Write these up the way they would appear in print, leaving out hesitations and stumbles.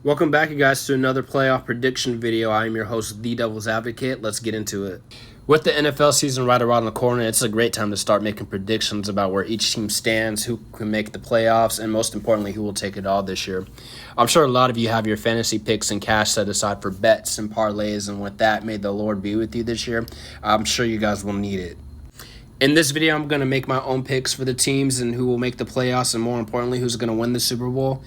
Welcome back, you guys, to another playoff prediction video. I am your host, The Devil's Advocate. Let's get into it. With the NFL season right around the corner, it's a great time to start making predictions about where each team stands, who can make the playoffs, and most importantly, who will take it all this year. I'm sure a lot of you have your fantasy picks and cash set aside for bets and parlays, and with that, may the Lord be with you this year. I'm sure you guys will need it. In this video, I'm going to make my own picks for the teams and who will make the playoffs, and more importantly, who's going to win the Super Bowl.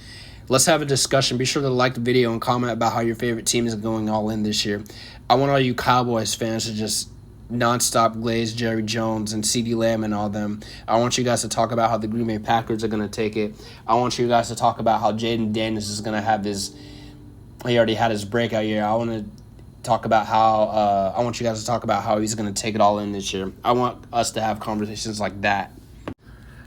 Let's have a discussion. Be sure to like the video and comment about how your favorite team is going all in this year. I want all you Cowboys fans to just nonstop glaze Jerry Jones and CeeDee Lamb and all them. I want you guys to talk about how the Green Bay Packers are going to take it. I want you guys to talk about how Jayden Daniels is going to have he already had his breakout year. I want you guys to talk about how he's going to take it all in this year. I want us to have conversations like that.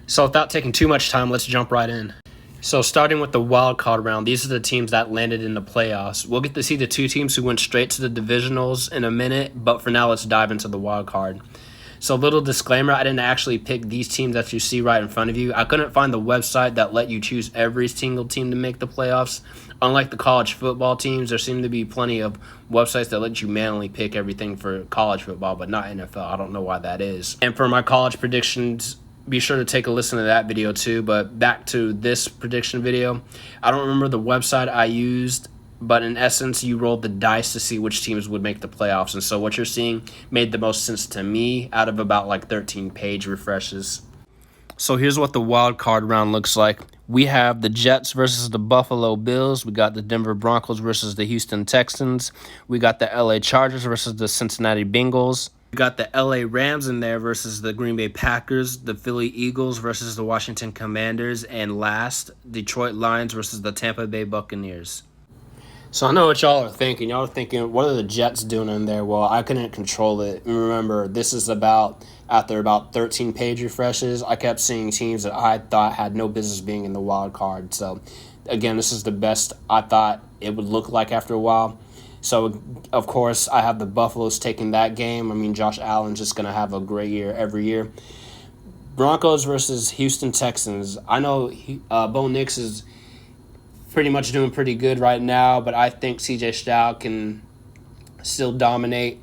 So without taking too much time, let's jump right in. So starting with the wild card round, these are the teams that landed in the playoffs. We'll get to see the two teams who went straight to the divisionals in a minute, but for now, let's dive into the wild card. So little disclaimer, I didn't actually pick these teams that you see right in front of you. I couldn't find the website that let you choose every single team to make the playoffs. Unlike the college football teams, there seem to be plenty of websites that let you manually pick everything for college football, but not NFL. I don't know why that is. And for my college predictions, be sure to take a listen to that video too. But back to this prediction video. I don't remember the website I used, but in essence, you rolled the dice to see which teams would make the playoffs. And so what you're seeing made the most sense to me out of about like 13 page refreshes. So here's what the wild card round looks like. We have the Jets versus the Buffalo Bills. We got the Denver Broncos versus the Houston Texans. We got the LA Chargers versus the Cincinnati Bengals. We got the LA Rams in there versus the Green Bay Packers, the Philly Eagles versus the Washington Commanders, and last, Detroit Lions versus the Tampa Bay Buccaneers. So I know what y'all are thinking. Y'all are thinking, what are the Jets doing in there? Well, I couldn't control it. And remember, this is after about 13 page refreshes, I kept seeing teams that I thought had no business being in the wild card. So again, this is the best I thought it would look like after a while. So, of course, I have the Buffaloes taking that game. I mean, Josh Allen's just going to have a great year every year. Broncos versus Houston Texans. I know Bo Nix is pretty much doing pretty good right now, but I think C.J. Stroud can still dominate.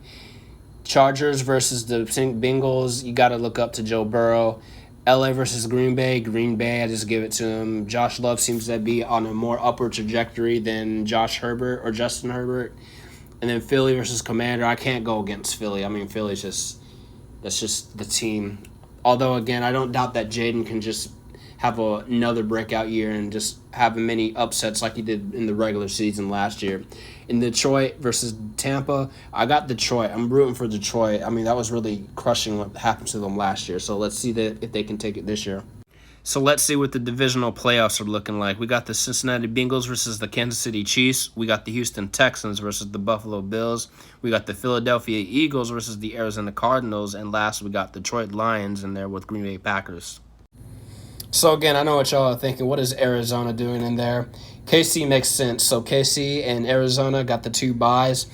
Chargers versus the Bengals. You got to look up to Joe Burrow. LA versus Green Bay. Green Bay, I just give it to him. Josh Love seems to be on a more upward trajectory than Justin Herbert. And then Philly versus Commander. I can't go against Philly. I mean, that's just the team. Although, again, I don't doubt that Jayden can just have another breakout year and just have many upsets like he did in the regular season last year. In Detroit versus Tampa, I got Detroit. I'm rooting for Detroit. I mean, that was really crushing what happened to them last year. So let's see if they can take it this year. So let's see what the divisional playoffs are looking like. We got the Cincinnati Bengals versus the Kansas City Chiefs. We got the Houston Texans versus the Buffalo Bills. We got the Philadelphia Eagles versus the Arizona Cardinals. And last, we got Detroit Lions in there with Green Bay Packers. So again, I know what y'all are thinking. What is Arizona doing in there? KC makes sense. So KC and Arizona got the two byes.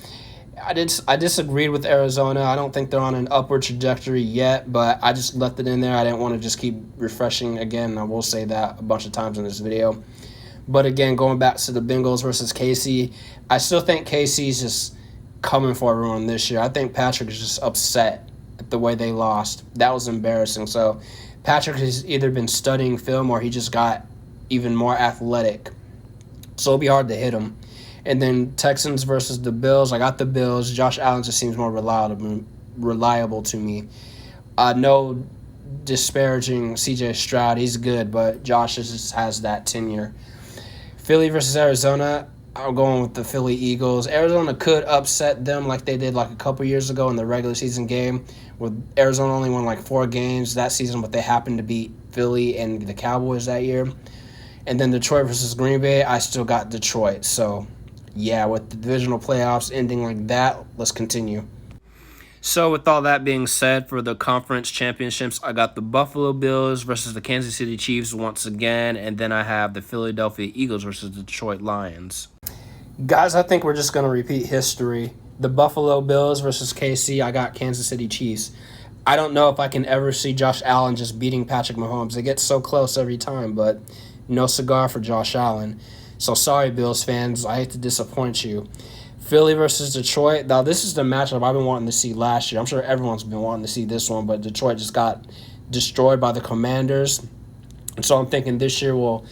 I disagreed with Arizona. I don't think they're on an upward trajectory yet, but I just left it in there. I didn't want to just keep refreshing again. I will say that a bunch of times in this video. But again, going back to the Bengals versus KC, I still think KC's just coming for everyone this year. I think Patrick is just upset at the way they lost. That was embarrassing. So Patrick has either been studying film or he just got even more athletic. So it'll be hard to hit him. And then Texans versus the Bills. I got the Bills. Josh Allen just seems more reliable to me. No disparaging C.J. Stroud. He's good, but Josh just has that tenure. Philly versus Arizona. I'm going with the Philly Eagles. Arizona could upset them like they did like a couple years ago in the regular season game, where Arizona only won like 4 games that season, but they happened to beat Philly and the Cowboys that year. And then Detroit versus Green Bay, I still got Detroit. So, yeah, with the divisional playoffs ending like that, let's continue. So with all that being said, for the conference championships, I got the Buffalo Bills versus the Kansas City Chiefs once again, and then I have the Philadelphia Eagles versus the Detroit Lions. Guys, I think we're just going to repeat history. The Buffalo Bills versus KC, I got Kansas City Chiefs. I don't know if I can ever see Josh Allen just beating Patrick Mahomes. It gets so close every time, but no cigar for Josh Allen. So sorry, Bills fans. I hate to disappoint you. Philly versus Detroit. Now, this is the matchup I've been wanting to see last year. I'm sure everyone's been wanting to see this one, but Detroit just got destroyed by the Commanders. And so I'm thinking this year we'll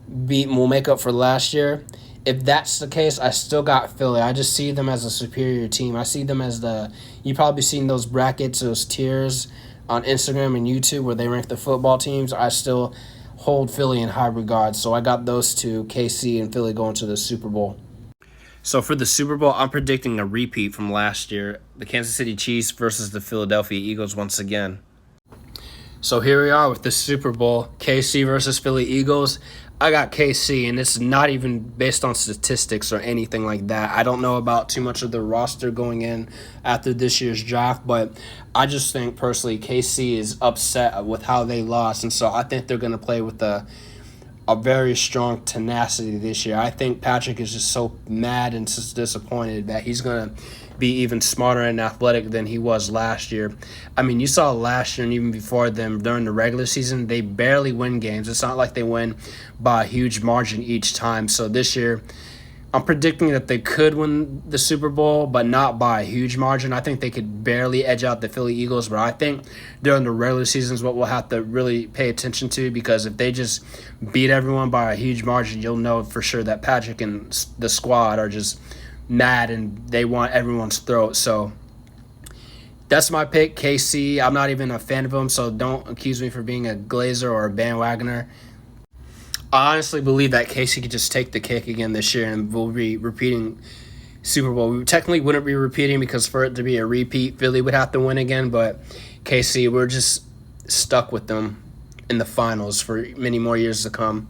make up for last year. If that's the case, I still got Philly. I just see them as a superior team. I see them as you probably seen those brackets, those tiers on Instagram and YouTube where they rank the football teams. I still hold Philly in high regard. So I got those two, KC and Philly, going to the Super Bowl. So for the Super Bowl, I'm predicting a repeat from last year. The Kansas City Chiefs versus the Philadelphia Eagles once again. So here we are with the Super Bowl, KC versus Philly Eagles. I got KC, and it's not even based on statistics or anything like that. I don't know about too much of the roster going in after this year's draft, but I just think personally KC is upset with how they lost, and so I think they're going to play with a very strong tenacity this year. I think Patrick is just so mad and just disappointed that he's going to be even smarter and athletic than he was last year. I mean, you saw last year and even before them during the regular season, they barely win games. It's not like they win by a huge margin each time. So this year, I'm predicting that they could win the Super Bowl, but not by a huge margin. I think they could barely edge out the Philly Eagles, but I think during the regular season is what we'll have to really pay attention to, because if they just beat everyone by a huge margin, you'll know for sure that Patrick and the squad are just mad and they want everyone's throat. So that's my pick, KC. I'm not even a fan of them, so don't accuse me for being a glazer or a bandwagoner. I honestly believe that KC could just take the cake again this year and we'll be repeating Super Bowl. We technically wouldn't be repeating because for it to be a repeat, Philly would have to win again, but KC, we're just stuck with them in the finals for many more years to come.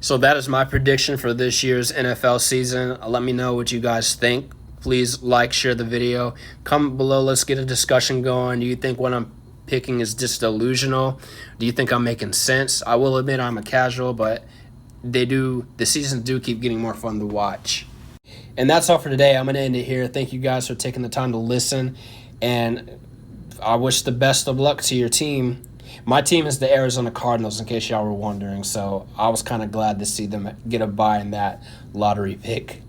So that is my prediction for this year's NFL season. Let me know what you guys think. Please like, share the video. Comment below. Let's get a discussion going. Do you think what I'm picking is just delusional? Do you think I'm making sense? I will admit I'm a casual, but the seasons do keep getting more fun to watch. And that's all for today. I'm going to end it here. Thank you guys for taking the time to listen, and I wish the best of luck to your team. My team is the Arizona Cardinals, in case y'all were wondering, so I was kind of glad to see them get a bye in that lottery pick.